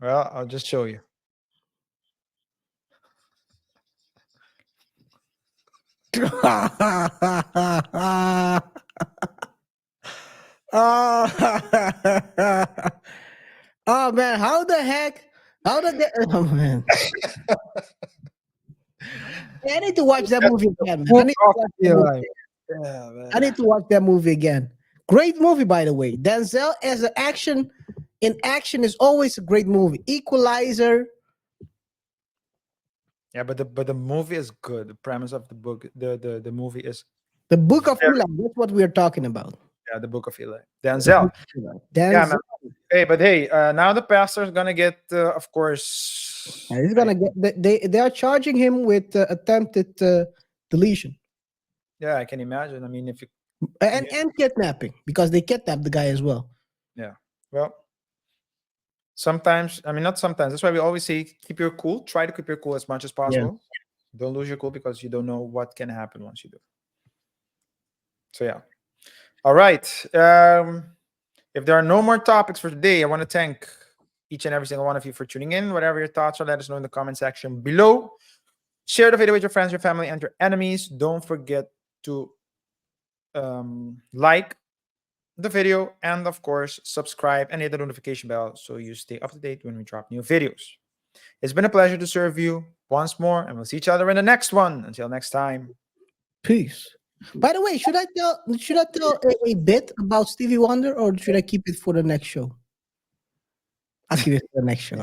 Well, I'll just show you. Oh man, how the heck? How did that? Oh man. I need to watch that movie again. Man. I need to watch that movie. Yeah, man. I need to watch that movie again. Great movie, by the way. Denzel as an action in action is always a great movie. Equalizer. Yeah, but the movie is good. The premise of the book, the movie is The Book of Eli. That's what we're talking about. the Book of Eli. Denzel. Denzel. Yeah, man. Hey, but hey, now the pastor's gonna get, of course. He's gonna get. They are charging him with attempted deletion Yeah, I can imagine. I mean, if you, and kidnapping because they kidnapped the guy as well. well, sometimes, I mean, not sometimes. That's why we always say keep your cool. Try to keep your cool as much as possible. Don't lose your cool because you don't know what can happen once you do. So yeah. All right. If there are no more topics for today, I want to thank each and every single one of you for tuning in. Whatever your thoughts are, let us know in the comment section below. Share the video with your friends, your family, and your enemies. Don't forget to like the video and, of course, subscribe and hit the notification bell so you stay up to date when we drop new videos. It's been a pleasure to serve you once more, and we'll see each other in the next one. Until next time. Peace. By the way, should I tell a bit about Stevie Wonder or should I keep it for the next show? I'll keep it for the next show.